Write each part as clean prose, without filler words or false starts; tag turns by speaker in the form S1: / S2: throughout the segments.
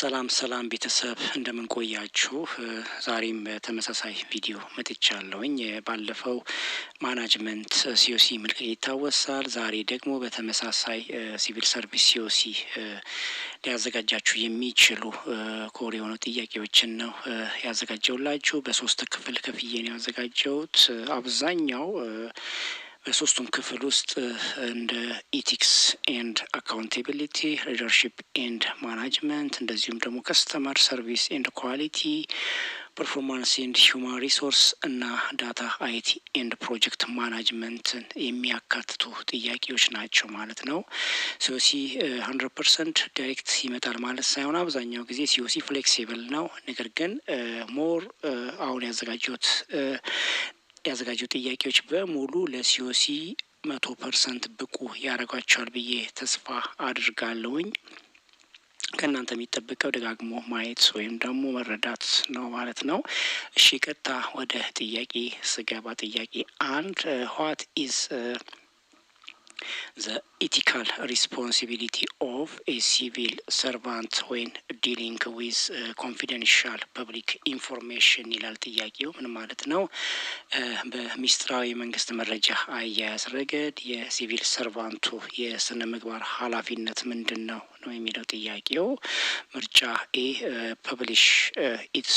S1: ሰላም ቤተሰብ እንደምን ቆያችሁ ዛሬም ተመሳሳይ ቪዲዮ መጥቻለሁኝ ባለፈው ማናጅመንት ሲኦሲ መልቀቅ ይታወሳል ዛሬ ደግሞ በተመሳሳይ ሲቪል ሰርቪስ ሲኦሲ ሊያዘጋጃችሁ የሚችሉ ኮር የሆኑ ጥያቄዎችን ነው ያዘጋጀውላችሁ በሶስት ክፍል ከፍዬ ነው ያዘጋጀሁት አብዛኛው በሶስቱም ክፍል ውስጥ እንደ ኢቲክስ ኤንድ አካውንታቢሊቲ ሊደርሺፕ ኤንድ ማናጅመንት እንደዚሁም ደግሞ ከስተመር ሰርቪስ ኤንድ ኳሊቲ ፐርፎርማንስ ኤንድ ሂውማን ሪሶርስ እና ዳታ አይቲ ኤንድ ፕሮጀክት ማናጅመንትን የሚያካትቱ ጥያቄዎች ናቸው ማለት ነው። ሲኦሲ 100% ዳይሬክት ይመጣል ማለት ሳይሆን አብዛኛው ጊዜ ሲኦሲ ፍሌክሲብል ነው። ነገር ግን ሞር አሁን ያዘጋጀው ጥያቄዎች በሙሉ ለሲኦሲ 100% ብቁ ያደርጓቸዋል ብዬ ተስፋ አድርጋለሁኝ። ከእናንተ የሚጠበቀው ደጋግሞ ማየት ወይም ደግሞ መረዳት ነው ማለት ነው። እሺ ቀጥታ ወደ ጥያቄ ስገባ ጥያቄ አንድ what is the ethical responsibility of a civil servant when dealing with confidential public information ይላል ጥያቄው ምን ማለት ነው? በሚስጥራዊ መንግስት መረጃ አያያዝ ረገድ የሲቪል ሰርቫንቱ የስነ ምግባር ኃላፊነት ምንድነው ነው የሚለው ጥያቄው። ምርጫ ኤ ፐብሊሽ ኢት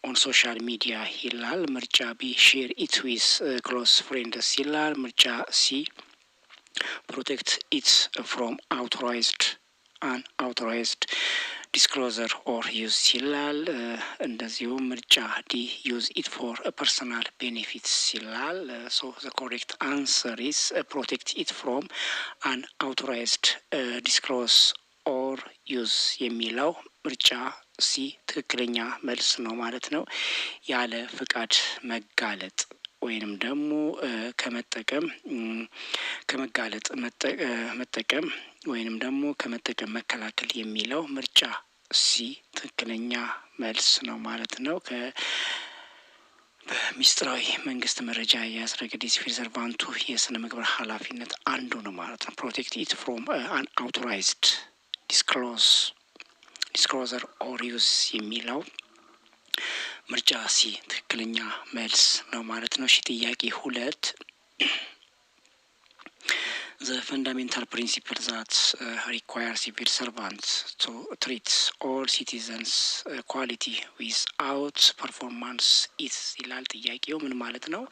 S1: on social media ይላል። ምርጫ ቢ share it with close friends ይላል። ምርጫ ሲ protect it from unauthorized disclosure or use ይላል። እንደዚሁም ምርጫ ዲ use it for personal benefits ይላል። so the correct answer is protect it from unauthorized disclose or use የሚለው ምርጫ ሲ ትክክለኛ መልስ ነው ማለት ነው። ያለ ፍቃድ መጋለጥ ወይንም ደግሞ ከመጋለጥ መጠቀም ወይንም ደግሞ ከመጠቀም መከላከል የሚለው ምርጫ ሲ ትክክለኛ መልስ ነው ማለት ነው። በሚስጥራዊ መንግስት መረጃ ያስረገደ ሲቪል ሰርቫንቱ የስነ ምግባር ኃላፊነት አንዱ ነው ማለት ነው። protect it from unauthorized disclosure or use የሚለው ምርጫ ሲ ትክክለኛ መልስ ነው ማለት ነው። እሺ ጥያቄ 2 The fundamental principle that require civil servants to treat all citizens equality without performance is ይላል ጥያቄው ምን ማለት ነው?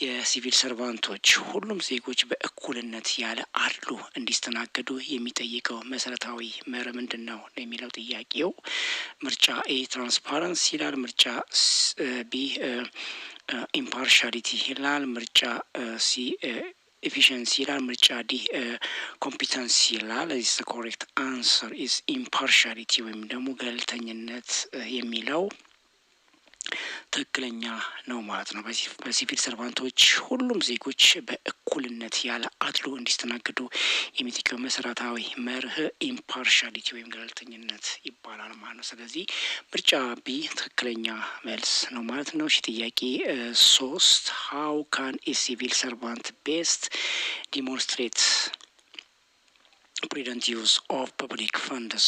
S1: የሲቪል ሰርቫንቶች ሁሉም ዜጎች በእኩልነት ያለ አድሎ እንዲስተናገዱ የሚጠይቀው መሰረታዊ መርህ ምንድነው ነው የሚለው ጥያቄው። ምርጫ ኤ ትራንስፓረንሲ ይላል። ምርጫ ቢ ኢምፓርሻሊቲ ይላል። ምርጫ ሲ efficiency ይላል። ምርጫ ዲ ኮምፒተንሲ ይላል። is the correct answer is impartiality ወይም ደግሞ ገለልተኝነት የሚለው ትክክለኛ ነው ማለት ነው። በሲቪል ሰርቫንቶች ሁሉም ዜጎች በእኩልነት ያለ አድሎ እንዲስተናገዱ የሚጠይቀው መሰረታዊ መርህ ኢምፓርሻሊቲ ወይም ገለልተኝነት ይባላል ማለት ነው። ስለዚህ ምርጫ ቢ ትክክለኛ መልስ ነው ማለት ነው። እሺ ጥያቄ 3 how can a civil servant best demonstrate prudent use of public funds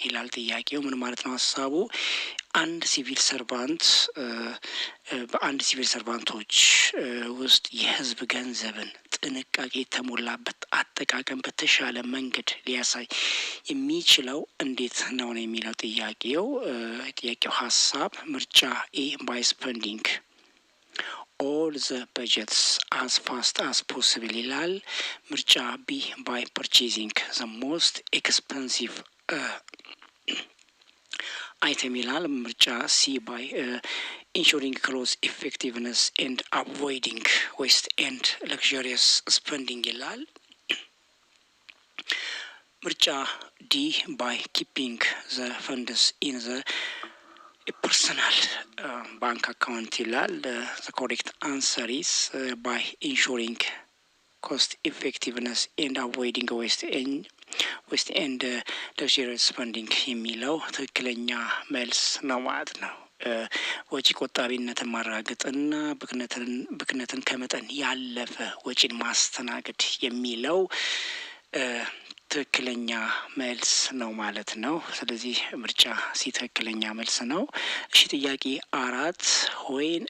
S1: ይላል ጥያቄው ምን ማለት ነው ሐሳቡ? አንድ ሲቪል ሰርቫንቶች ውስጥ የህዝብ ገንዘብን ጥንቃቄ የተሞላበት አጠቃቀም በተሻለ መንገድ ሊያሳይ የሚችለው እንዴት ነው የሚለው ጥያቄው ሐሳብ። ምርጫ ኤ by spending all the budgets as fast as possible ይላል። ምርጫ ቢ by purchasing the most expensive item ይላል። ምርጫ ሲ by ensuring close effectiveness and avoiding waste and luxurious spending ይላል። ምርጫ ዲ by keeping the funds in the personal bank account ይላል። the correct answer is by ensuring cost effectiveness and avoiding waste and luxurious spending የሚለው ትክክለኛ መልስ ነው ማለት ነው። ወጪ ቆጣቢነትን ማረጋገጥና ብክነትን ከመጠን ያለፈ ወጪን ማስተናገድ የሚለው ትክክለኛ መልስ ነው ማለት ነው። ስለዚህ ምርጫ ሲ ትክክለኛ መልስ ነው። እሺ ጥያቄ 4 when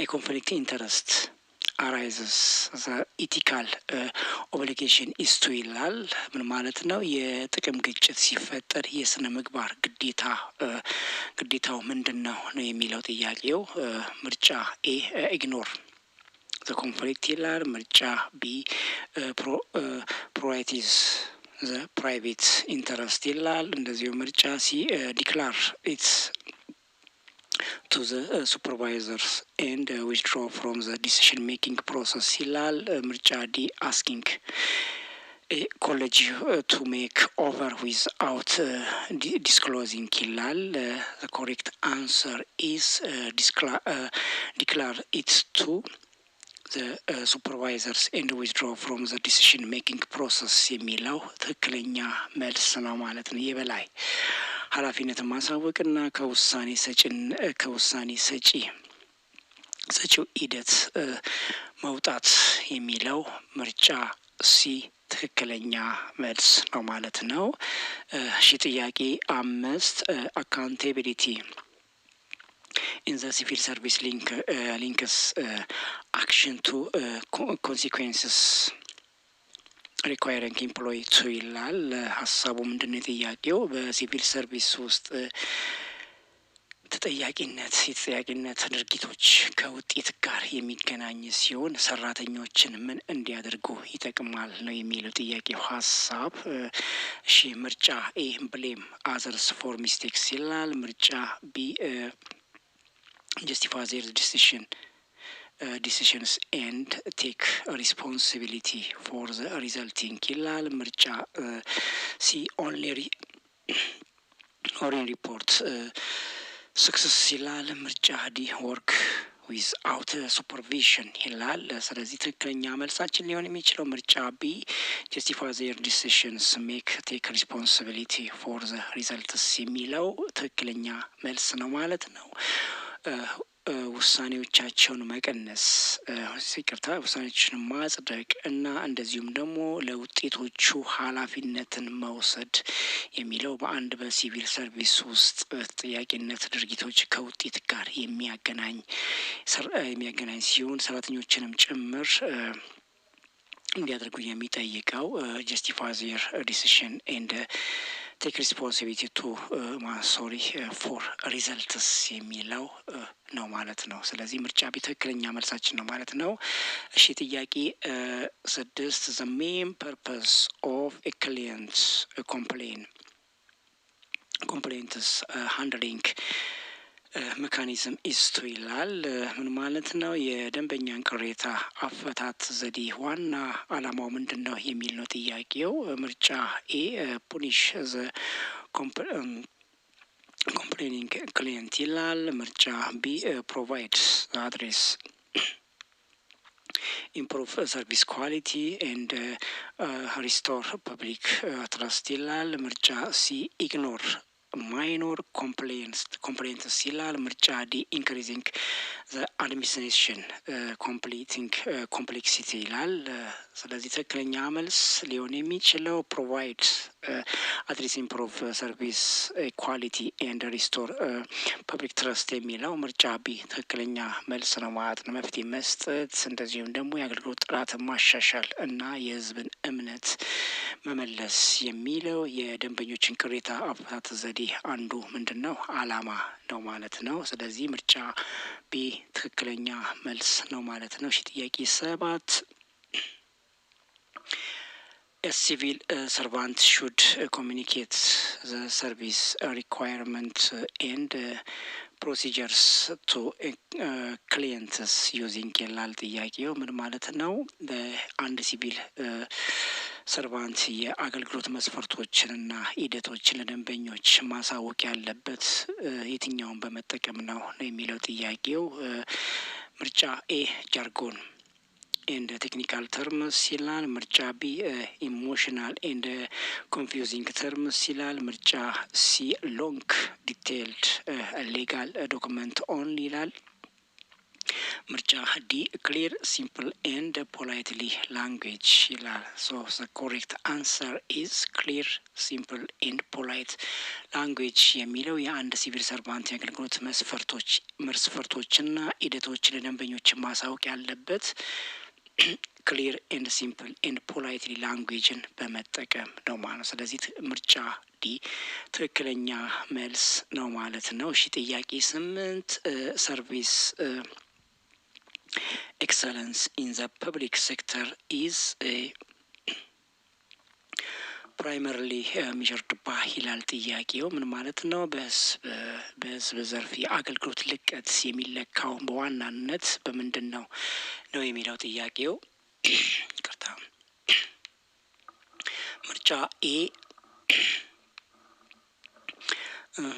S1: a conflict interest arises the ethical obligation is to ይላል። ምን ማለት ነው? የጥቅም ግጭት ሲፈጠር የስነ ምግባር ግዴታው ምንድነው ነው የሚለው ጥያቄው። ምርጫ ኤ ኢግኖር the conflict ይላል። ምርጫ ቢ prioritize the private interest ይላል። እንደዚሁ ምርጫ ሲ declare its to the supervisors and withdraw from the decision making process ይላል። ምርጫ ዲ asking a college to make over without disclosing ይላል። the correct answer is declare it to the supervisors and withdraw from the decision making process የሚለው ትክክለኛ መልስ ነው ማለት ነው። የበላይ ኃላፊነትን ማሳወቅና ከውሳኔ ሰጪው ሂደት መውጣት የሚለው ምርጫ ሲ ትክክለኛ መልስ ነው ማለት ነው። እሺ ጥያቄ 5 accountability in the civil service links action to consequences requiring employee to ይላል። ሀሳቡ ምንድነው? ጥያቄው በሲቪል ሰርቪስ ውስጥ የተጠያቂነት ድርጊቶች ከውጤት ጋር የሚገናኝ ሲሆን ሰራተኞችን ምን እንዲያደርጉ ይጠቅማል ነው የሚለው ጥያቄው ሀሳብ። እሺ ምርጫ ኤ blame others for mistakes ይላል። ምርጫ ቢ justify their decisions and take responsibility for the resulting ይላል። ምርጫ ሲ only report success ይላል። ምርጫ ዲ work without supervision ይላል። ስለዚህ ትክክለኛ መልሳችን ሊሆን የሚችለው ምርጫ ቢ justify their decisions take responsibility for the results የሚለው ትክክለኛ መልስ ነው ማለት ነው። ውሳኔዎቻቸውን መቀነስ ውሳኔዎችን ማጽደቅ እና እንደዚሁም ደግሞ ለውጤቶቹ ኃላፊነትን መውሰድ የሚለው በአንድ በሲቪል ሰርቪስ ውስጥ ተጠያቂነት ድርጊቶች ከውጤት ጋር የሚያገናኝ ሲሆን ሰራተኞችንም ጭምር እንዲያደርጉ የሚጠይቀው justify their decision and take responsibility to for results የሚለው ነው ማለት ነው። ስለዚህ ምርጫ ቢ ትክክለኛ መልሳችን ነው ማለት ነው። እሺ ጥያቄ 6 the main purpose of a client's complaints handling mechanism is to ይላል። ምን ማለት ነው? የደንበኛን ቅሬታ አፈታት ዘዴ ዋና አላማው ምንድነው የሚል ነው ጥያቄው። ምርጫ ኤ punish the complaining client ይላል። ምርጫ ቢ provide address improve service quality and restore public trust ይላል። ምርጫ ሲ ignore minor complaints ይላል። ምርጫ ዲ increasing the administration complexity ይላል። ስለዚህ ትክክለኛ መልስ ሊሆን የሚችለው provide address improve service quality and restore public trust የሚለው ምርጫ ቢ ትክክለኛ መልስ ነው ማለት ነው። መፍትሄ መስጠት እንደዚሁም ደግሞ የአገልግሎት ጥራትን ማሻሻል እና የህዝብን እምነት መመለስ የሚለው የደንበኞችን ቅሬታ አፈታት ዘዴ አንዱ ምንድነው አላማ ነው ማለት ነው። ስለዚህ ምርጫ ቢ ትክክለኛ መልስ ነው ማለት ነው። እሺ ጥያቄ 7 a civil servant should communicate the service requirements and procedures to clients using ይላል ጥያቄው። ምን ማለት ነው? አንድ ሲቪል ሰርቫንት የአገልግሎት መስፈርቶችንና ሂደቶችን ለደንበኞች ማሳወቅ ያለበት የትኛውን በመጠቀም ነው የሚለው ጥያቄው። ምርጫ ኤ ጃርጎን and technical terms ይላል። ምርጫ ቢ emotional and confusing terms ይላል። ምርጫ ሲ long detailed legal document only ይላል። ምርጫ ዲ clear, simple and politely language ይላል። so the correct answer is clear, simple and polite language የሚለው የአንድ ሲቪል ሰርቫንት የአገልግሎት መስፈርቶችና ሂደቶች ለደንበኞች ማሳወቅ ያለበት ክሊር ኤንድ ሲምፕል ኤንድ ፖላይትሊ ላንጉዌጅን በመጠቀም ነው ማለት። ስለዚህ ምርጫ ዲ ትክክለኛ መልስ ነው ማለት ነው። እሺ ጥያቄ 8 ሰርቪስ ኤክሰለንስ ኢን ዘ ፐብሊክ ሴክተር ኢዝ ፕራይመሪሊ ሚጀርድ ባይ ይላል ጥያቄው። ምን ማለት ነው? በህዝብ ዘርፍ የአገልግሎት ልቀት የሚለካው በዋናነት በምንድን ነው የሚለው ጥያቄው። ይቅርታ ምርጫ ኤ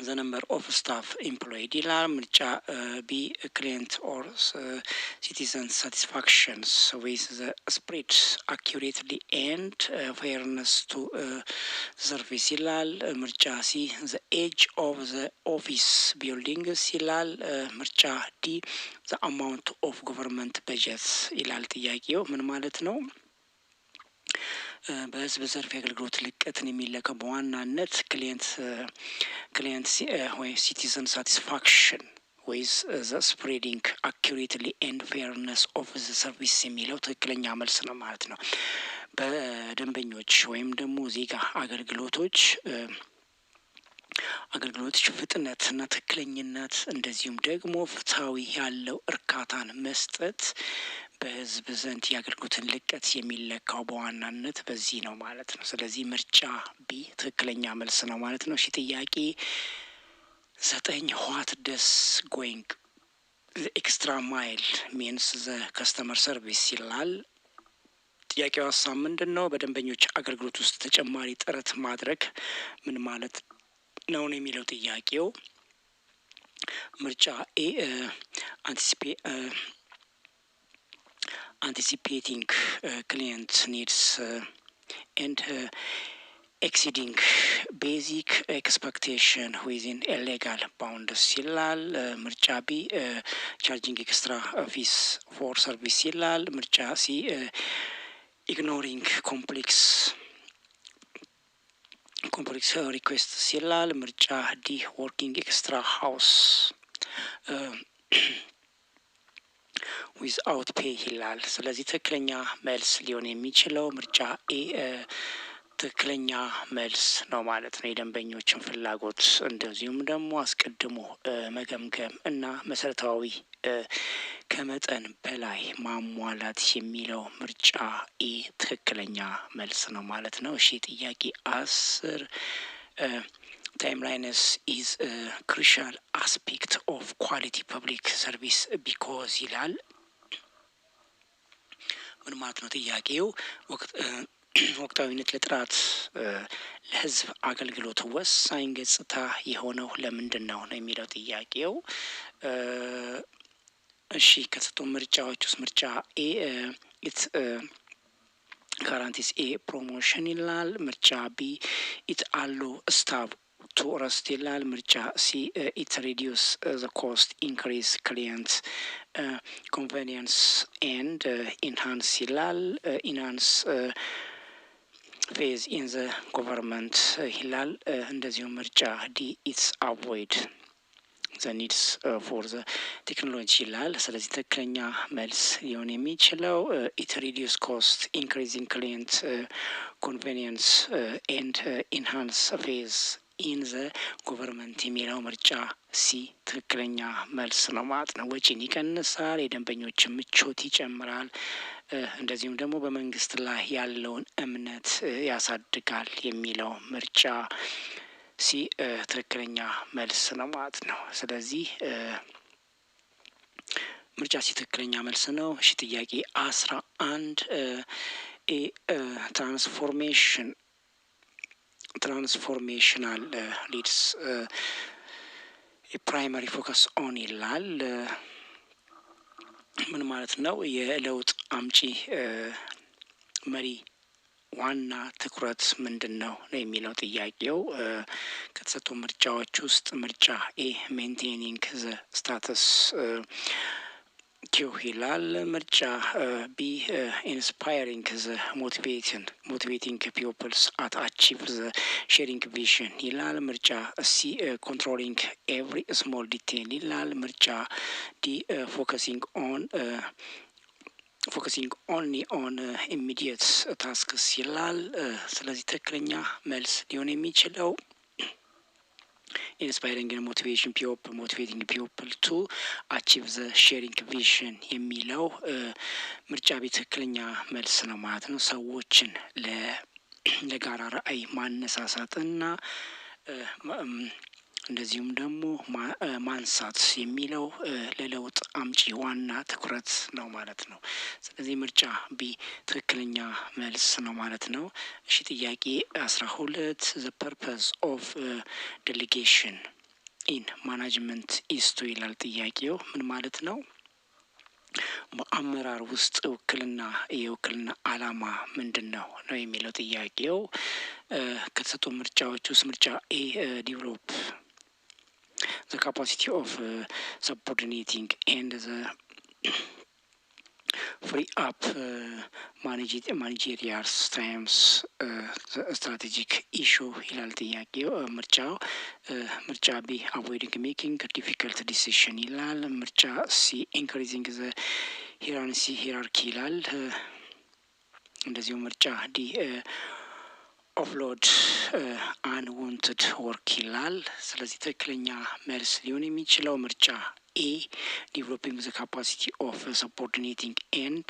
S1: the number of staff employed ይላል። ምርጫ ቢ client or citizen satisfaction with the spread accurately and fairness to service ይላል። ምርጫ ሲ the age of the office buildings ይላል። ምርጫ ዲ the amount of government budget ይላል ጥያቄው። ምን ማለት ነው? በህዝብ ዘርፍ የአገልግሎት ልቀትን የሚለካው በዋናነት ክሊየንት ወይ ሲቲዘን ሳቲስፋክሽን ዊዝ ዘ ስፕሬዲንግ አኩሬትሊ ኤንድ ፌርነስ ኦፍ ዘ ሰርቪስ የሚለው ትክክለኛ መልስ ነው ማለት ነው። በደንበኞች ወይም ደግሞ ዜጋ አገልግሎቶች ፍጥነትና ትክክለኝነት እንደዚሁም ደግሞ ፍትሃዊ ያለው እርካታን መስጠት በህዝብ ዘንድ የአገልግሎትን ልቀት የሚለካው በዋናነት በዚህ ነው ማለት ነው። ስለዚህ ምርጫ ቢ ትክክለኛ መልስ ነው ማለት ነው። እሺ ጥያቄ 9 what does going the extra mile means the customer service ይላል። ጥያቄው ሀሳብ ምንድን ነው? በደንበኞች አገልግሎት ውስጥ ተጨማሪ ጥረት ማድረግ ምን ማለት ነው የሚለው ጥያቄው። ምርጫ ኤ anticipating client needs and exceeding basic expectation within a legal bounds ይላል። ምርጫ ቢ charging extra fees for service ይላል። ምርጫ ሲ ignoring complex requests ይላል። ምርጫ ዲ working extra hours without pay ይላል። ስለዚህ ትክክለኛ መልስ ሊሆን የሚችለው ምርጫ ኤ ትክክለኛ መልስ ነው ማለት ነው። የደንበኞችን ፍላጎት እንደዚሁም ደግሞ አስቀድሞ መገምገም እና መሰረታዊ ከመጠን በላይ ማሟላት የሚለው ምርጫ ኤ ትክክለኛ መልስ ነው ማለት ነው። እሺ ጥያቄ 10 timeliness is a crucial aspect of quality public service because ይላል። ምን ማለት ነው ጥያቄው? ወቅታዊነት ለጥራት ለህዝብ አገልግሎት ወሳኝ ገጽታ የሆነው ለምንድን ነው የሚለው ጥያቄው። እሺ ከተሰጡ ምርጫዎች ውስጥ ምርጫ ኤ it guarantees a promotion ይላል። ምርጫ ቢ it allow staff to rest ይላል። ምርጫ ሲ it reduce the cost, increase client convenience and enhance ይላል። enhance phase in the government ይላል። እንደዚሁ ምርጫ ዲ it's avoid the needs for the technology ይላል። ስለዚህ ትክክለኛ መልስ ሊሆን የሚችለው it reduce cost, increasing client convenience and enhance phase in the government የሚለው ምርጫ ሲ ትክክለኛ መልስ ነው ማለት ነው። ወጪን ይቀንሳል፣ የደንበኞችን ምቾት ይጨምራል፣ እንደዚሁም ደግሞ በመንግስት ላይ ያለውን እምነት ያሳድጋል የሚለው ምርጫ ሲ ትክክለኛ መልስ ነው ማለት ነው። ስለዚህ ምርጫ ሲ ትክክለኛ መልስ ነው። እሺ ጥያቄ 11 transformational leads primary focus on ይላል። ምን ማለት ነው? የለውጥ አምጪ መሪ ዋና ትኩረት ምንድነው የሚለው ጥያቄው። ከተሰጡ ምርጫዎች ውስጥ ምርጫ ኤ maintaining the status ኪው ይላል ምርጫ ቢ ኢንስፓይሪንግ ዘ ሞቲቬቲንግ ፒፕልስ አት አቺቭ ዘ ሼሪንግ ቪዥን ይላል ምርጫ ሲ ኮንትሮሊንግ ኤቭሪ ስሞል ዲቴል ይላል ምርጫ ዲ ፎከሲንግ ኦንሊ ኦን ኢሚዲየት ታስክስ ይላል። ስለዚህ ትክክለኛ መልስ ሊሆን የሚችለው ኢንስፓይሪንግ ሞቲቬቲንግ ፒፕል ቱ አቺቭ ዘ ሼሪንግ ቪዥን የሚለው ምርጫ ቤት ትክክለኛ መልስ ነው ማለት ነው። ሰዎችን ለጋራ ራዕይ ማነሳሳትና እንደዚሁም ደግሞ ማንሳት የሚለው ለለውጥ አምጪ ዋና ትኩረት ነው ማለት ነው። ስለዚህ ምርጫ ቢ ትክክለኛ መልስ ነው ማለት ነው። እሺ ጥያቄ 12 the purpose of delegation in management is to ይላል ጥያቄው ምን ማለት ነው? በአመራር ውስጥ የውክልና ዓላማ ምንድነው ነው የሚለው ጥያቄው። ከተሰጡ ምርጫዎች ውስጥ ምርጫ ኤ ዲቨሎፕ the capacity of subordinating and the free up managerial times strategic issue ይላል ጥያቄው። ምርጫ ቢ avoiding making difficult decision ይላል። ምርጫ ሲ increasing the hierarchy ይላል። እንደዚሁ ምርጫ ዲ ኦፍሎድ አንዋንትድ ወርክ ይላል። ስለዚህ ትክክለኛ መልስ ሊሆን የሚችለው ምርጫ ኤ ዲቨሎፒንግ ዘ ካፓሲቲ ኦፍ ሰፖርዲኔቲንግ ኤንድ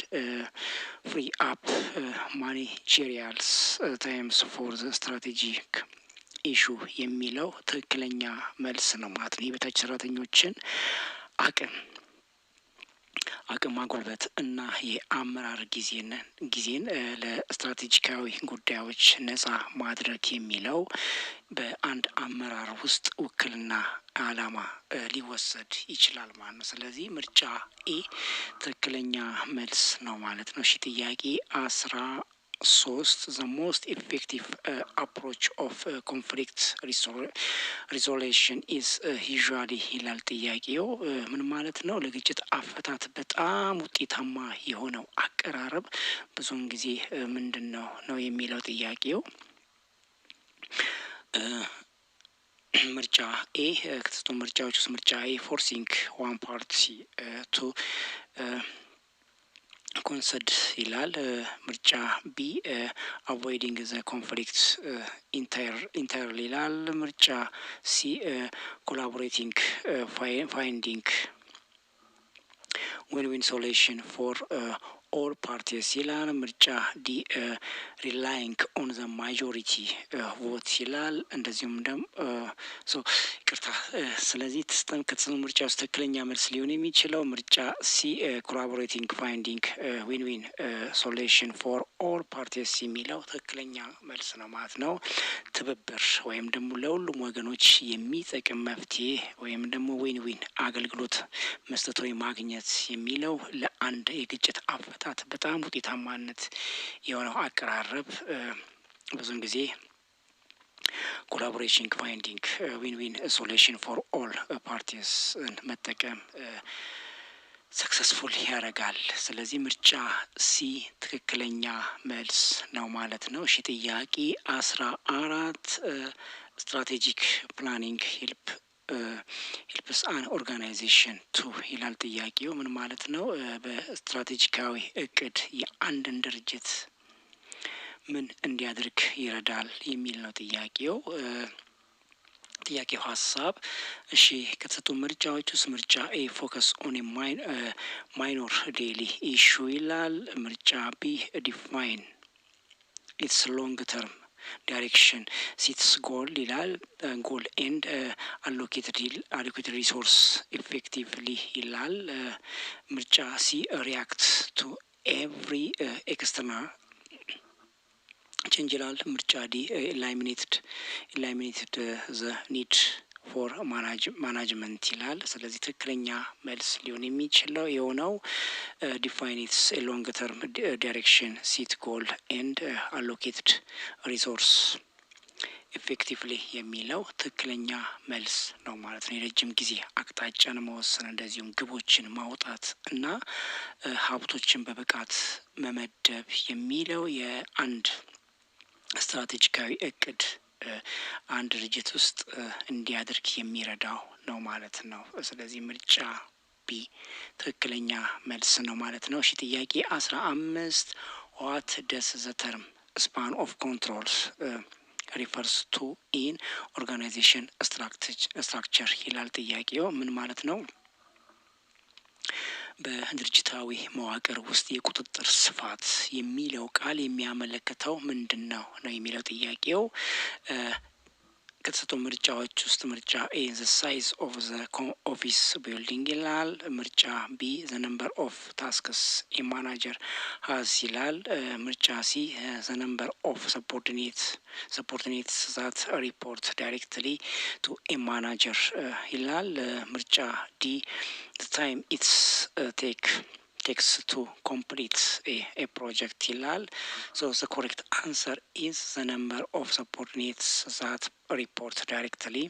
S1: ፍሪ አፕ ማኔጀሪያልስ ታይምስ ፎር ዘ ስትራቴጂክ ኢሹ የሚለው ትክክለኛ መልስ ነው ማለት ነው። የበታች ሰራተኞችን አቅም ማጎልበት እና የአመራር ጊዜን ለስትራቴጂካዊ ጉዳዮች ነጻ ማድረግ የሚለው በአንድ አመራር ውስጥ ውክልና ዓላማ ሊወሰድ ይችላል ማለት ነው። ስለዚህ ምርጫ ኤ ትክክለኛ መልስ ነው ማለት ነው። እሺ ጥያቄ 13 the most effective approach of conflict resolution is usually ይላል ጥያቄው ምን ማለት ነው? ለግጭት አፈታት በጣም ውጤታማ የሆነው አቀራረብ ብዙውን ጊዜ ምንድነው ነው የሚለው ጥያቄው። ምርጫ ኤ ከተሰጡ ምርጫዎች ውስጥ ምርጫ ኤ forcing one party to concede ይላል። ምርጫ ቢ avoiding the conflict entirely ይላል። ምርጫ ሲ collaborating finding win-win solution for all parties ይላል። ምርጫ ዲ relying on the majority vote ይላል። እንደዚሁም ደግሞ ይቅርታ ስለዚህ ከተሰጡ ምርጫ ውስጥ ትክክለኛ መልስ ሊሆን የሚችለው ምርጫ ሲ collaborating finding win-win solution for all parties የሚለው ትክክለኛ መልስ ነው ማለት ነው። ትብብር ወይም ደግሞ ለሁሉም ወገኖች የሚጠቅም መፍትሄ ወይም ደግሞ ዊን አገልግሎት መስጠት ወይ ማግኘት የሚለው ለአንድ የግጭት አፈታት በጣም ውጤታማነት የሆነው አቀራረብ ብዙውን ጊዜ collaboration finding win-win solution for all parties መጠቀም ሰክሰስፉል ያደርጋል። ስለዚህ ምርጫ ሲ ትክክለኛ መልስ ነው ማለት ነው። እሺ ጥያቄ 14 ስትራቴጂክ ፕላኒንግ ሄልፕስ አን ኦርጋናይዜሽን ቱ ይላል ጥያቄው ምን ማለት ነው? በስትራቴጂካዊ እቅድ የአንድን ድርጅት ምን እንዲያደርግ ይረዳል የሚል ነው ጥያቄው። ሀሳብ እሺ ከተሰጡ ምርጫዎች ውስጥ ምርጫ ኤ ፎከስ ኦን ማይኖር ዴይሊ ኢሹ ይላል። ምርጫ ቢ ዲፋይን ኢትስ ሎንግ ተርም ዳይሬክሽን ሲትስ ጎል ይላል። ጎል ኤንድ አሎኬትድ ሪሶርስ ኢፌክቲቭሊ ይላል። ምርጫ ሲ ሪያክት ቱ ኤቭሪ ኤክስተርናል ቼንጅ ይላል። ምርጫ ዲ ኢላሚኔትድ ዘ ኒድ ፎር ማናጅመንት ይላል። ስለዚህ ትክክለኛ መልስ ሊሆን የሚችለው የሆነው ዲፋይን ኢትስ ሎንግ ተርም ዳይሬክሽን ሲት ጎል ኤንድ አሎኬትድ ሪሶርስ ኤፌክቲቭሊ የሚለው ትክክለኛ መልስ ነው ማለት ነው። የረጅም ጊዜ አቅጣጫን መወሰን እንደዚሁም ግቦችን ማውጣት እና ሀብቶችን በብቃት መመደብ የሚለው የአንድ ስትራቴጂካዊ እቅድ አንድ ድርጅት ውስጥ እንዲያደርግ የሚረዳው ነው ማለት ነው። ስለዚህ ምርጫ ቢ ትክክለኛ መልስ ነው ማለት ነው። እሺ ጥያቄ 15 ዋት ደስ ዘ ተርም ስፓን ኦፍ ኮንትሮልስ ሪፈርስ ቱ ኢን ኦርጋናይዜሽን ስትራክቸር ይላል ጥያቄው። ምን ማለት ነው? በድርጅታዊ መዋቅር ውስጥ የቁጥጥር ስፋት የሚለው ቃል የሚያመለክተው ምንድን ነው የሚለው ጥያቄው። ከተሰጡ ምርጫዎች ውስጥ ምርጫ ኤ ዘ ሳይዝ ኦፍ ዘ ኦፊስ ቢልዲንግ ይላል። ምርጫ ቢ ዘ ነምበር ኦፍ ታስክስ ኤ ማናጀር ሀዝ ይላል። ምርጫ ሲ ዘ ነምበር ኦፍ ሰፖርዲኔትስ ዛት ሪፖርት ዳይሬክትሊ ቱ ኤ ማናጀር ይላል። ምርጫ ዲ ዘ ታይም ኢትስ takes to complete a project ይላል። So the correct answer is the number of subordinates that report directly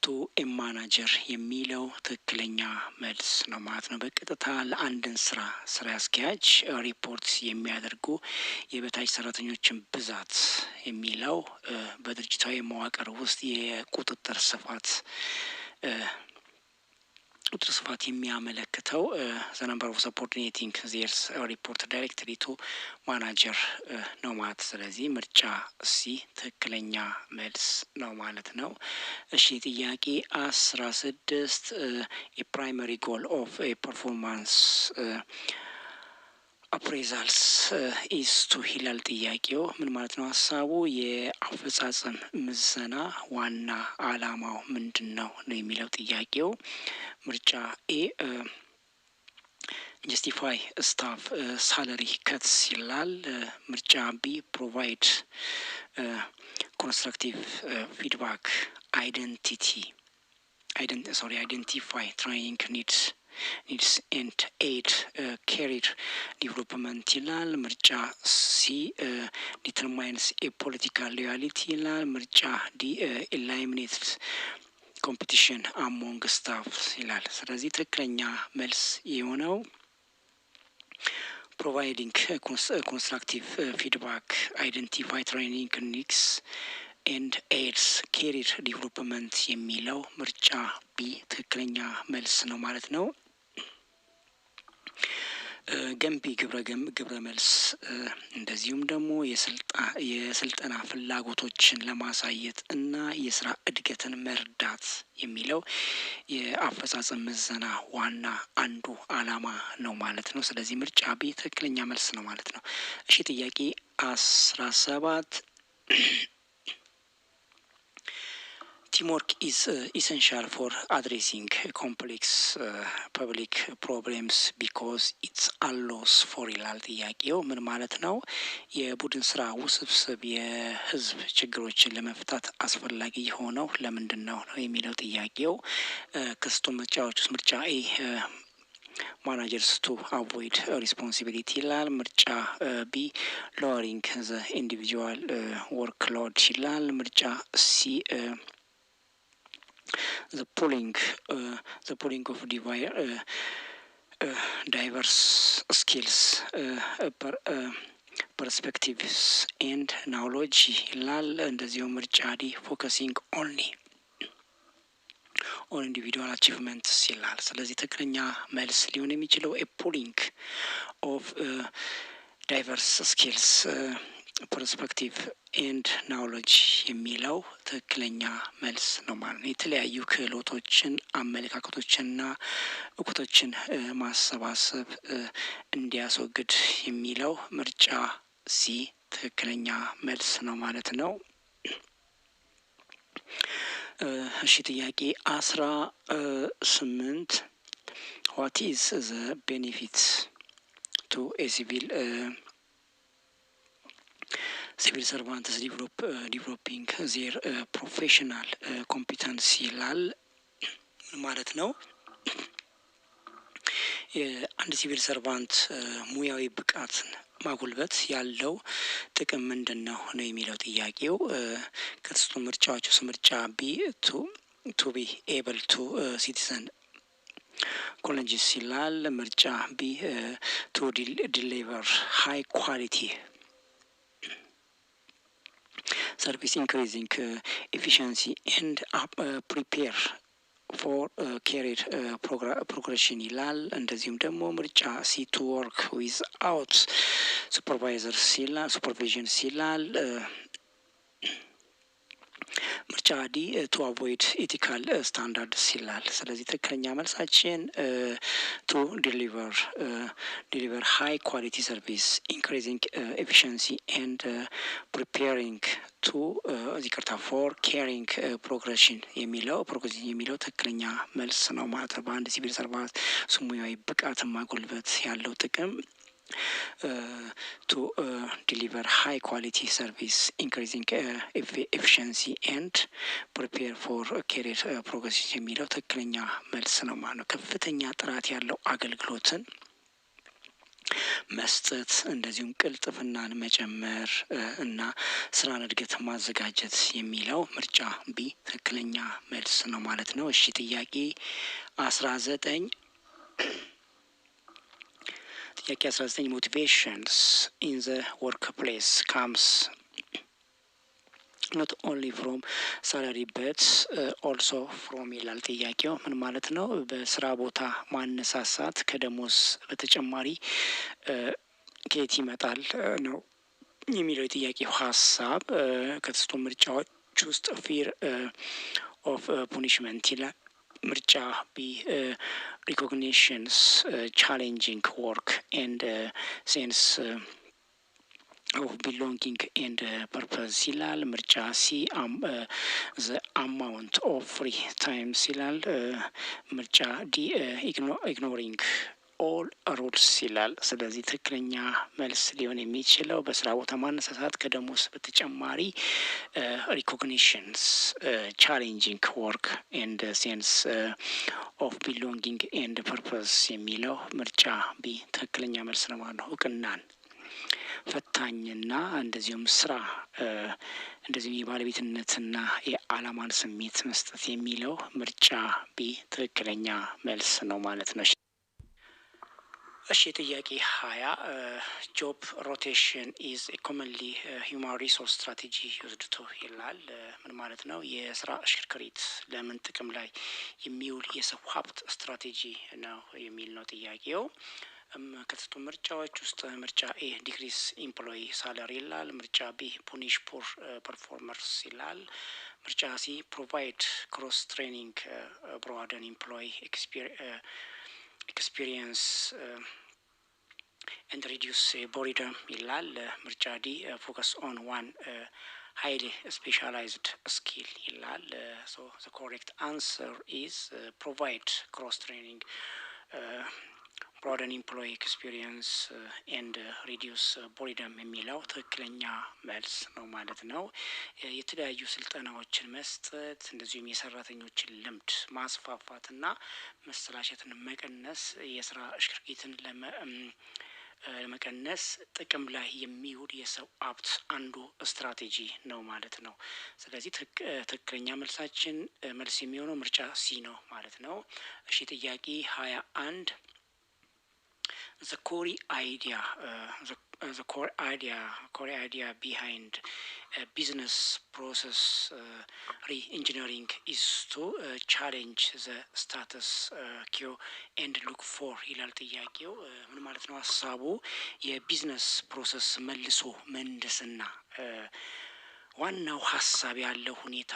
S1: to a manager የሚለው ትክክለኛ መልስ ነው ማለት ነው። በቀጥታ ለአንድን ስራ አስኪያጅ ሪፖርት የሚያደርጉ የበታች ሰራተኞችን ብዛት የሚለው በድርጅታዊ መዋቅር ውስጥ የቁጥጥር ስፋት የሚያመለክተው the number of subordinating their report directly to manager ነው ማለት። ስለዚህ ምርጫ ሲ ትክክለኛ መልስ ነው ማለት ነው። እሺ ጥያቄ 16 a primary goal of a performance appraisals is to ይላል ጥያቄው። ምን ማለት ነው ሀሳቡ? የአፈጻጸም ምዘና ዋና አላማው ምንድን ነው የሚለው ጥያቄው። ምርጫ ኤ justify staff salary cuts ይላል። ምርጫ ቢ provide constructive feedback identify training needs and aid career development ይላል። ምርጫ ሲ determines a political loyalty ይላል። ምርጫ ዲ eliminate competition among staff ይላል። ስለዚህ ትክክለኛ መልስ የሆነው providing constructive feedback, identify training needs and aids career development የሚለው ምርጫ ቢ ትክክለኛ መልስ ነው ማለት ነው። ገንቢ ግብረ መልስ እንደዚሁም ደግሞ የስልጠና ፍላጎቶችን ለማሳየት እና የስራ እድገትን መርዳት የሚለው የአፈጻጸም ምዘና ዋና አንዱ አላማ ነው ማለት ነው። ስለዚህ ምርጫ ቢ ትክክለኛ መልስ ነው ማለት ነው። እሺ ጥያቄ 17 teamwork is essential for addressing complex public problems because it allows for ይላል ጥያቄው። ምን ማለት ነው? የቡድን ስራ ውስብስብ የህዝብ ችግሮችን ለመፍታት አስፈላጊ የሆነው ለምንድን ነው የሚለው ጥያቄው። ከስቶ ምርጫዎች ውስጥ ምርጫ ኤ managers to avoid responsibility ይላል። ምርጫ ቢ lowering the individual workload ይላል። ምርጫ ሲ the pooling of diverse skills perspectives and knowledge ይላል። እንደዚሁ ምርጫ ዲ focusing only on individual achievements ይላል። ስለዚህ ትክክለኛ መልስ ሊሆን የሚችለው a pooling of diverse skills perspective and knowledge የሚለው ትክክለኛ መልስ ነው ማለት ነው። የተለያዩ ክህሎቶችን አመለካከቶችንና እውቀቶችን ማሰባሰብ እንዲያስወግድ የሚለው ምርጫ ሲ ትክክለኛ መልስ ነው ማለት ነው። እሺ ጥያቄ 18 what is the benefit to a civil servants developing their professional competence ይላል። ማለት ነው አንድ ሲቪል ሰርቫንት ሙያዊ ብቃትን ማጉልበት ያለው ጥቅም ምንድነው ነው የሚለው ጥያቄው። ከተሰጡ ምርጫዎች ውስጥ ምርጫ ቢ ቱ ቢ ኤብል ቱ ሲቲዘን ኮሌጅስ ይላል። ምርጫ ቢ ቱ ዲሊቨር ሃይ ኳሊቲ service increasing efficiency and prepare for career progression ይላል። እንደዚሁም ደግሞ ምርጫ ሲ to work without supervision ይላል። ምርጫ ዲ to avoid ethical standards ይላል። ስለዚህ ትክክለኛ መልሳችን to deliver high quality service increasing efficiency and preparing to for caring progression የሚለው ትክክለኛ መልስ ነው ማለት ነው። በአንድ ሲቪል ሰርቫንት ሙያዊ ብቃት ማጎልበት ያለው ጥቅም to deliver high quality service increasing efficiency and prepare for career progression የሚለው ትክክለኛ መልስ ነው ማለት ነው። ከፍተኛ ጥራት ያለው አገልግሎትን መስጠት እንደዚሁም ቅልጥፍናን መጨመር እና ስራን እድገት ማዘጋጀት የሚለው ምርጫ ቢ ትክክለኛ መልስ ነው ማለት ነው። እሺ ጥያቄ 19 motivations in the workplace comes not only from salary but also from ይላል ጥያቄው። ምን ማለት ነው? በስራ ቦታ ማነሳሳት ከደሞዝ በተጨማሪ ከየት ይመጣል ነው የሚለው ጥያቄው ሐሳብ። ከተሰጡ ምርጫዎች ውስጥ fear of punishment ይላል። ምርጫ ቢ recognitions challenging work and sense of belonging and purpose ይላል። ምርጫ ሲ the amount of free time ይላል። ምርጫ ዲ ignoring all rules ይላል። ስለዚህ ትክክለኛ መልስ ሊሆን የሚችለው በስራ ቦታ ማነሳሳት ከደሞዝ በተጨማሪ recognitions challenging work and sense of belonging and purpose የሚለው ምርጫ ቢ ትክክለኛ መልስ ነው ማለት ነው። እውቅናን ፈታኝና እንደዚሁም ስራ እንደዚሁም የባለቤትነትና የዓላማን ስሜት መስጠት የሚለው ምርጫ ቢ ትክክለኛ መልስ ነው ማለት ነው። እሺ ጥያቄ 20 job rotation is a commonly human resource strategy used to ይላል። ምን ማለት ነው? የስራ እሽክርክሪት ለምን ጥቅም ላይ የሚውል የሰው ሀብት ስትራቴጂ ነው የሚል ነው ጥያቄው። ከተሰጡ ምርጫዎች ውስጥ ምርጫ ኤ ዲክሪስ ኢምፕሎይ ሳላሪ ይላል። ምርጫ ቢ ፑኒሽ ፑር ፐርፎርመርስ ይላል። ምርጫ ሲ ፕሮቫይድ ክሮስ ትሬኒንግ ብሮአደን ኢምፕሎይ experience and reduce boredom ይላል። ምርጫ ዲ focus on one highly specialized skill ይላል። so the correct answer is provide cross training broaden employee experience and reduce boredom የሚለው ትክክለኛ መልስ ነው ማለት ነው። የተለያዩ ስልጠናዎችን መስጠት እንደዚሁም የሰራተኞችን ልምድ ማስፋፋትና መሰላቸትን መቀነስ የስራ እሽክርክሪትን ለመቀነስ ጥቅም ላይ የሚውል የሰው ሀብት አንዱ ስትራቴጂ ነው ማለት ነው። ስለዚህ ትክክለኛ መልሳችን መልስ የሚሆነው ምርጫ ሲ ነው ማለት ነው። እሺ ጥያቄ 21 the core idea behind business process re-engineering is to challenge the status quo and look for ይላል ጥያቄው። ምን ማለት ነው ሐሳቡ? የቢዝነስ ፕሮሰስ መልሶ ምህንድስና ዋናው ሐሳብ ያለው ሁኔታ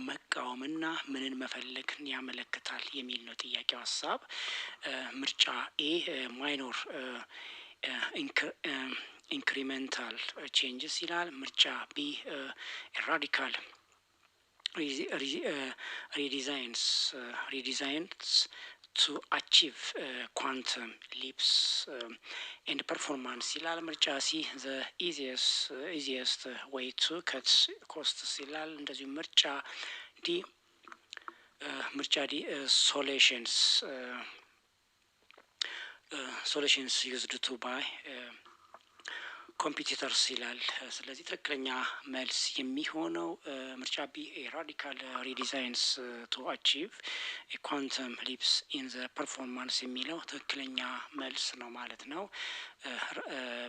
S1: መቃወምና ምንን መፈለግን ያመለክታል የሚል ነው ጥያቄው ሐሳብ። ምርጫ ኤ ማይኖር incremental changes ይላል። ምርጫ ቢ radical redesigns to achieve quantum leaps and performance ይላል። ምርጫ ሲ the easiest way to cut costs ይላል። እንደዚሁ ምርጫ ዲ solutions ሶሉሽንስ ዩዝድ ቱ ባይ ኮምፒቲተርስ ይላል። ስለዚህ ትክክለኛ መልስ የሚሆነው ምርጫ ቢ ራዲካል ሪዲዛይንስ ቱ አቺቭ ኳንተም ሊፕስ ኢን ዘ ፐርፎርማንስ የሚለው ትክክለኛ መልስ ነው ማለት ነው።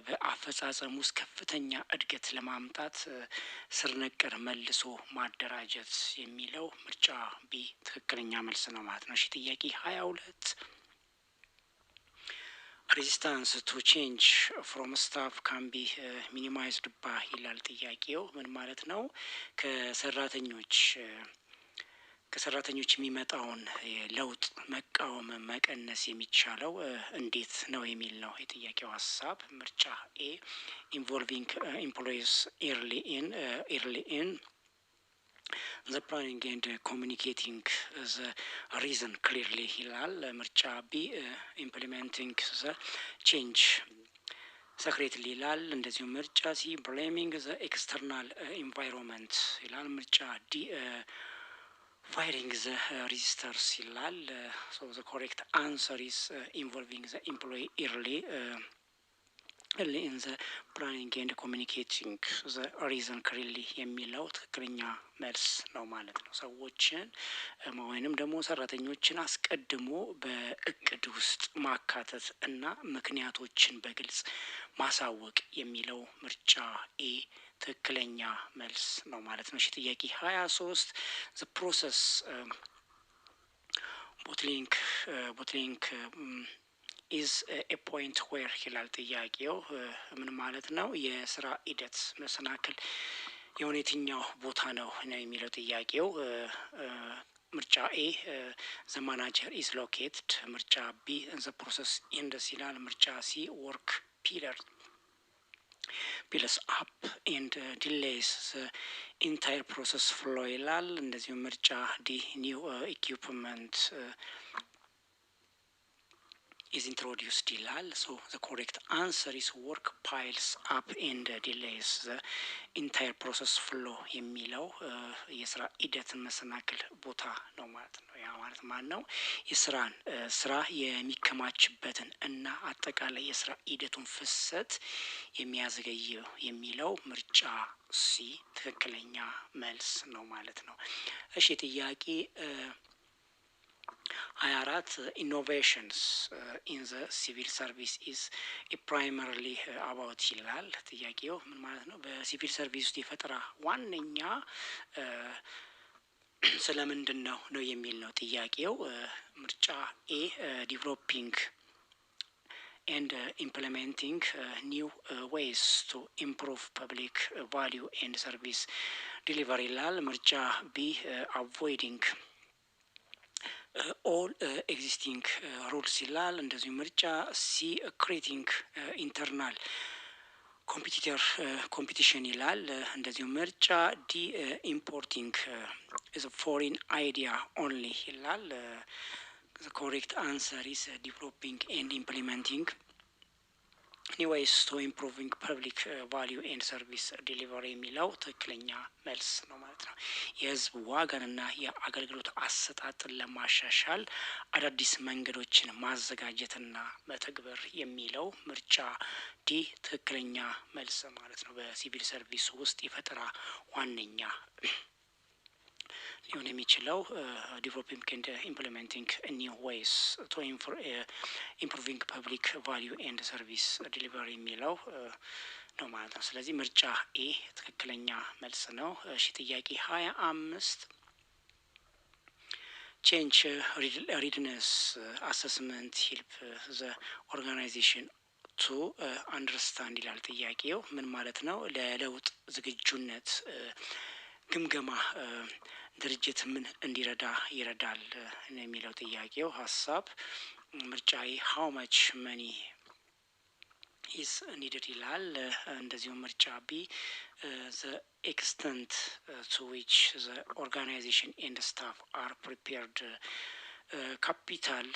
S1: በአፈጻጸም ውስጥ ከፍተኛ እድገት ለማምጣት ስር ነቀል መልሶ ማደራጀት የሚለው ምርጫ ቢ ትክክለኛ መልስ ነው ማለት ነው። እሺ ጥያቄ 22 ሬዚስታንስ ቱ ቼንጅ ፍሮም ስታፍ ካን ቢ ሚኒማይዝድ ባይ ይላል ጥያቄው። ምን ማለት ነው? ከሰራተኞች የሚመጣውን ለውጥ መቃወም መቀነስ የሚቻለው እንዴት ነው የሚል ነው የጥያቄው ሀሳብ። ምርጫ ኤ ኢንቮልቪንግ ኤምፕሎይስ ኤርሊ ኢን the planning and communicating the reason clearly ይላል። ምርጫ ቢ implementing the change secretly ይላል። እንደዚሁ ምርጫ ሲ blaming the external environment ይላል። ምርጫ ዲ firing the resistors ይላል። so the correct answer is involving the employee early in the planning and communicating the reason clearly የሚለው ትክክለኛ መልስ ነው ማለት ነው። ሰዎችን ወይንም ደግሞ ሰራተኞችን አስቀድሞ በእቅድ ውስጥ ማካተት እና ምክንያቶችን በግልጽ ማሳወቅ የሚለው ምርጫ ኤ ትክክለኛ መልስ ነው ማለት ነው። እሺ ጥያቄ 23 the process bottling is a point where ይላል ጥያቄው። ምን ማለት ነው? የስራ ሂደት መሰናክል የሆነ የትኛው ቦታ ነው የሚለው ጥያቄው። ምርጫ ኤ the manager is located፣ ምርጫ ቢ the process ends ይላል። ምርጫ ሲ work piles up and delays the entire process flow ይላል። እንደዚሁ ምርጫ ዲ new equipment is introduced ይላል። so the correct answer is work piles up and delays the entire process flow የሚለው የስራ ሂደትን መሰናክል ቦታ ነው ማለት ነው። ያ ማለት ማን ነው? ስራ የሚከማችበትን እና አጠቃላይ የስራ ሂደቱን ፍሰት የሚያዘገየው የሚለው ምርጫ ሲ ትክክለኛ መልስ ነው ማለት ነው። እሺ ጥያቄ 24 ኢኖቬሽንስ ኢን ዘ ሲቪል ሰርቪስ ኢዝ ፕራይመሪሊ አባውት ይላል ጥያቄው። ምን ማለት ነው? በሲቪል ሰርቪስ ውስጥ የፈጠራ ዋነኛ ስለምንድን ነው የሚል ነው ጥያቄው። ምርጫ ኤ ዲቨሎፒንግ and implementing new ways to improve public value and service delivery ይላል። ምርጫ ቢ avoiding all existing rules ይላል። እንደዚሁ ምርጫ ሲ creating internal competition ይላል። እንደዚሁ ምርጫ ዲ importing is a foreign idea only ይላል። the correct answer is developing and implementing new ways to improving public value and service delivery የሚለው ትክክለኛ መልስ ነው ማለት ነው። የህዝብ ዋጋንና የአገልግሎት አሰጣጥን ለማሻሻል አዳዲስ መንገዶችን ማዘጋጀትና መተግበር የሚለው ምርጫ ዲ ትክክለኛ መልስ ማለት ነው። በሲቪል ሰርቪስ ውስጥ የፈጠራ ዋነኛ ሊሆን የሚችለው ዲቨሎፒንግ ኤንድ ኢምፕሊሜንቲንግ ኒው ዌይስ ቱ ኢምፕሩቪንግ ፐብሊክ ቫሊዩ ኤንድ ሰርቪስ ዲሊቨሪ የሚለው ነው ማለት ነው። ስለዚህ ምርጫ ኤ ትክክለኛ መልስ ነው። እሺ ጥያቄ 25 ቼንጅ ሪድነስ አሰስመንት ሂልፕ ዘ ኦርጋናይዜሽን ቱ አንደርስታንድ ይላል ጥያቄው። ምን ማለት ነው? ለለውጥ ዝግጁነት ግምገማ ድርጅት ምን እንዲረዳ ይረዳል ነው የሚለው ጥያቄው ሀሳብ። ምርጫዬ how much money is needed ይላል። እንደዚሁ ምርጫ ቢ the extent to which the organization and staff are prepared capital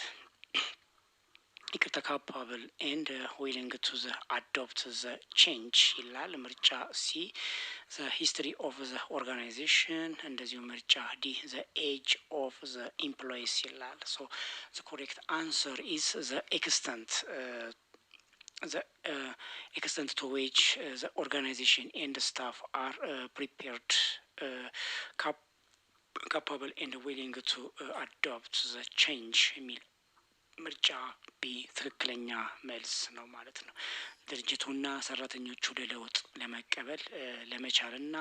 S1: ይቅርታ ካፓብል ኤንድ ዊሊንግ ቱ ዘ አዶፕት ዘ ቼንጅ ይላል። ምርጫ ሲ ዘ ሂስትሪ ኦፍ ዘ ኦርጋናይዜሽን፣ እንደዚሁ ምርጫ ዲ ዘ ኤጅ ኦፍ ዘ ኢምፕሎይስ ይላል። ሶ ዘ ኮሬክት አንሰር ኢዝ ዘ ኤክስተንት the extent to which the organization and the staff are prepared, capable and willing to adopt the change የሚል ምርጫ ቢ ትክክለኛ መልስ ነው ማለት ነው። ድርጅቱና ሰራተኞቹ ለለውጥ ለመቀበል ለመቻልና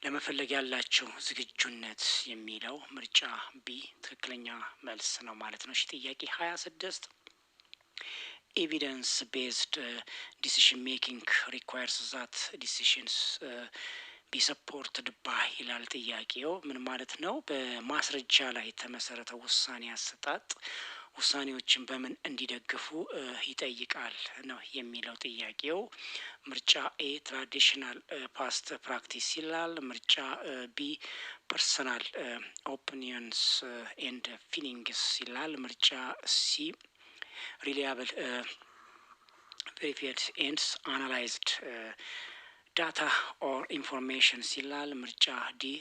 S1: ለመፈለግ ያላቸው ዝግጁነት የሚለው ምርጫ ቢ ትክክለኛ መልስ ነው ማለት ነው። እሺ ጥያቄ 26 evidence based decision making requires that decisions be supported by ይላል ጥያቄው። ምን ማለት ነው? በማስረጃ ላይ የተመሰረተ ውሳኔ አሰጣጥ ውሳኔዎችን በምን እንዲደግፉ ይጠይቃል ነው የሚለው ጥያቄው። ምርጫ ኤ ትራዲሽናል ፓስት ፕራክቲስ ይላል። ምርጫ ቢ ፐርሰናል ኦፒኒየንስ ኤንድ ፊሊንግስ ይላል። ምርጫ ሲ reliable, verified and analyzed data or information ይላል። ምርጫ ዲ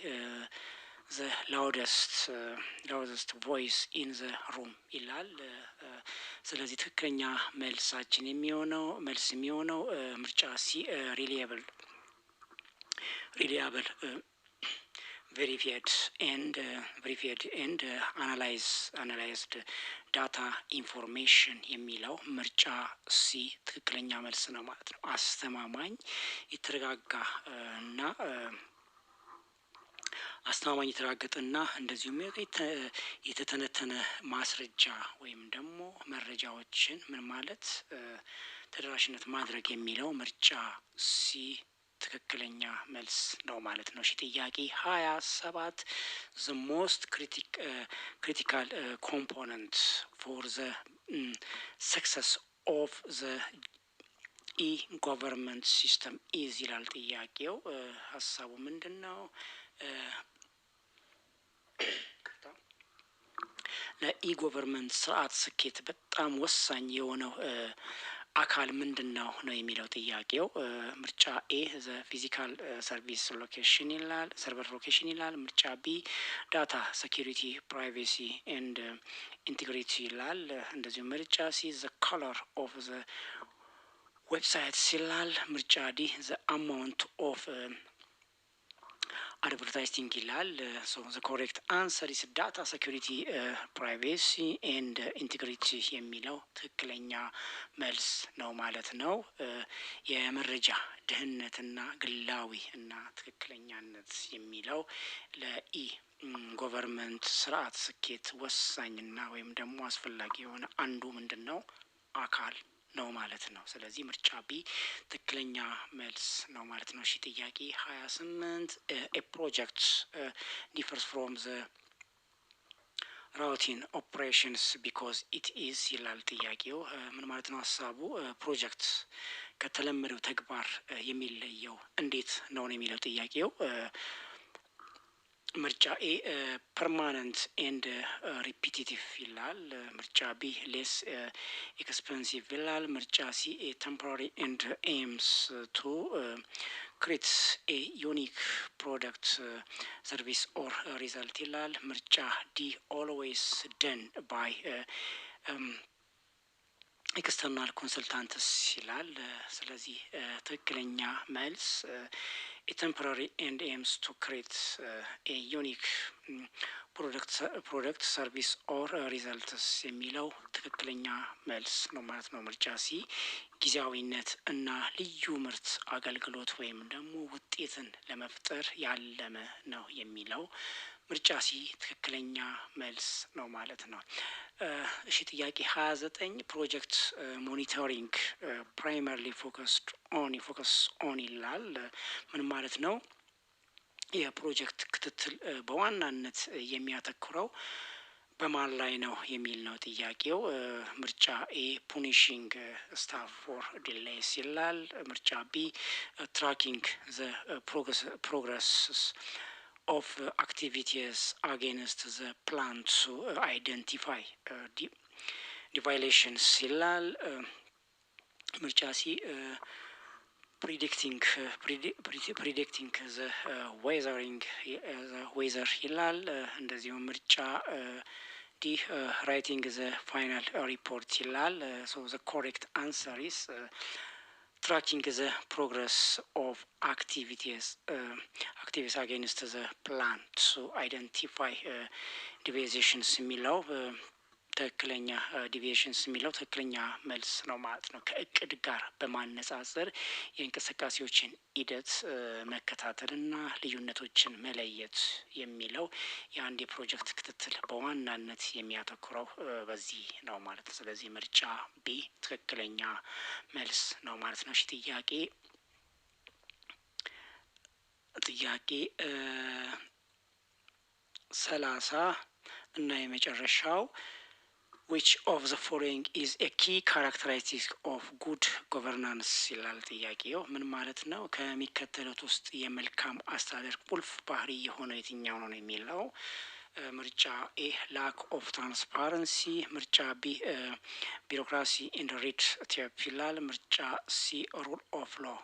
S1: the loudest voice in the room ይላል። ስለዚህ ትክክለኛ መልሳችን የሚሆነው ምርጫ ሲ reliable, verified and analyzed data information የሚለው ምርጫ ሲ ትክክለኛ መልስ ነው ማለት ነው። አስተማማኝ የተረጋጋ እና የተረጋገጠና እንደዚሁም የተተነተነ ማስረጃ ወይም ደግሞ መረጃዎችን ምን ማለት ተደራሽነት ማድረግ የሚለው ምርጫ ሲ ትክክለኛ መልስ ነው ማለት ነው። እሺ ጥያቄ 27 the most critical component for the success of the e-government system is ይላል ጥያቄው። ሀሳቡ ምንድነው? ለኢ-ጎቨርንመንት ስርዓት ስኬት በጣም ወሳኝ የሆነው አካል ምንድነው ነው የሚለው ጥያቄው። ምርጫ ኤ ዘ ፊዚካል ሰርቪስ ሎኬሽን ይላል፣ ሰርቨር ሎኬሽን ይላል። ምርጫ ቢ ዳታ ሴኩሪቲ ፕራይቬሲ ኤንድ ኢንቴግሪቲ ይላል። እንደዚሁ ምርጫ ሲ ዘ ኮለር ኦፍ ዘ ዌብሳይት ይላል። ምርጫ ዲ ዘ አማውንት ኦፍ advertising ይላል። so the correct answer is data security, privacy and integrity የሚለው ትክክለኛ መልስ ነው ማለት ነው። የመረጃ ደህንነትና ግላዊ እና ትክክለኛነት የሚለው ለኢ ጎቨርንመንት ስርዓት ስኬት ወሳኝና ወይም ደግሞ አስፈላጊ የሆነ አንዱ ምንድነው አካል ነው ማለት ነው። ስለዚህ ምርጫ ቢ ትክክለኛ መልስ ነው ማለት ነው። እሺ ጥያቄ 28 a project differs from the routine operations because it is ይላል ጥያቄው። ምን ማለት ነው ሀሳቡ? ፕሮጀክት ከተለመደው ተግባር የሚለየው እንዴት ነው የሚለው ጥያቄው። ምርጫ ኤ ፐርማነንት ኤንድ ሪፒቲቲቭ ይላል። ምርጫ ቢ ሌስ ኤክስፐንሲቭ ይላል። ምርጫ ሲ ቴምፖራሪ ኤንድ ኤምስ ቱ ክሬት ኤ ዩኒክ ፕሮዳክት ሰርቪስ ኦር ሪዛልት ይላል። ምርጫ ዲ ኦልዌይስ ደን ባይ ኤክስተርናል ኮንሰልታንትስ ይላል። ስለዚህ ትክክለኛ መልስ temporary and aims to create a unique product service or results የሚለው ትክክለኛ መልስ ነው ማለት ነው። ምርጫ ሲ ጊዜያዊነት እና ልዩ ምርት አገልግሎት ወይም ደግሞ ውጤትን ለመፍጠር ያለመ ነው የሚለው ምርጫ ሲ ትክክለኛ መልስ ነው ማለት ነው። እሺ ጥያቄ 29 ፕሮጀክት ሞኒተሪንግ ፕራይመሪሊ ፎከስ ኦን ይላል። ምን ማለት ነው? የፕሮጀክት ክትትል በዋናነት የሚያተኩረው በማን ላይ ነው የሚል ነው ጥያቄው። ምርጫ ኤ ፑኒሽንግ ስታፍ ፎር ዲሌይስ ይላል። ምርጫ ቢ ትራኪንግ ዘ ፕሮግረስ of activities against the plan to identify ዲቫይሌሽንስ ይላል። ምርጫ ሲ ፕሪዲክቲንግ ዘ ዌዘር ይላል። እንደዚሁም ምርጫ ዲ ራይቲንግ ዘ ፋይናል ሪፖርት ይላል። ሶ ዘ ኮሬክት አንሰር ኢስ ትራኪንግ ዘ ፕሮግረስ ኦፍ activities against the plan to identify deviations የሚለው ትክክለኛ ዲቪዬሽንስ የሚለው ትክክለኛ መልስ ነው ማለት ነው። ከእቅድ ጋር በማነጻጸር የእንቅስቃሴዎችን ሂደት መከታተልና ልዩነቶችን መለየት የሚለው የአንድ የፕሮጀክት ክትትል በዋናነት የሚያተኩረው በዚህ ነው ማለት ነው። ስለዚህ ምርጫ ቢ ትክክለኛ መልስ ነው ማለት ነው። እሺ ጥያቄ 30 እና የመጨረሻው which of the following is a key characteristic of good governance ይላል ጥያቄው። ምን ማለት ነው? ከሚከተሉት ውስጥ የመልካም አስተዳደር ቁልፍ ባህሪ የሆነው የትኛው ነው የሚለው ምርጫ ኤ lack of transparency፣ ምርጫ ቢ ቢሮክራሲ in the red tape ይላል፣ ምርጫ ሲ rule of law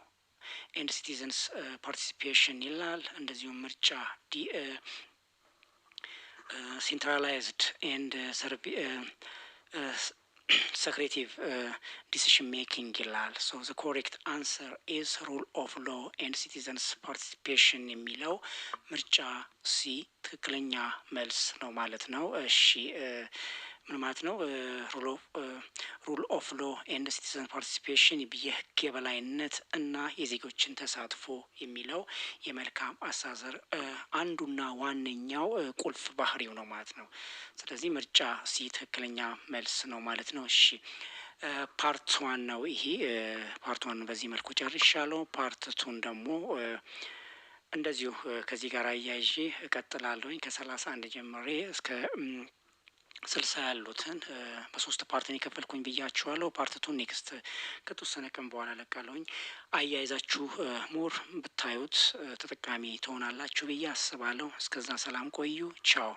S1: and citizens participation ይላል፣ እንደዚሁም ምርጫ ዲ centralized and secretive decision making ይላል። so the correct answer is rule of law and citizens participation የሚለው ምርጫ ሲ ትክክለኛ መልስ ነው ማለት ነው። እሺ ምን ማለት ነው? ሩል ኦፍ ሎ ኤንድ ሲቲዘን ፓርቲሲፔሽን የህግ የበላይነት እና የዜጎችን ተሳትፎ የሚለው የመልካም አስተዳደር አንዱና ዋነኛው ቁልፍ ባህሪው ነው ማለት ነው። ስለዚህ ምርጫ ሲ ትክክለኛ መልስ ነው ማለት ነው። እሺ ፓርት 1 ነው ይሄ። ፓርት 1 በዚህ መልኩ ጨርሻለሁ። ፓርት 2 ደግሞ እንደዚሁ ከዚህ ጋር አያይዤ እቀጥላለሁኝ። ከ31 ጀምሬ እስከ 60 ያሉትን በ3 ፓርትን የከፈልኩኝ ብያችኋለሁ። ፓርት 2 ኔክስት ከተወሰነ ቀን በኋላ ለቃለሁኝ። አያይዛችሁ ሞር ብታዩት ተጠቃሚ ትሆናላችሁ ብዬ አስባለሁ። እስከዛ ሰላም ቆዩ። ቻው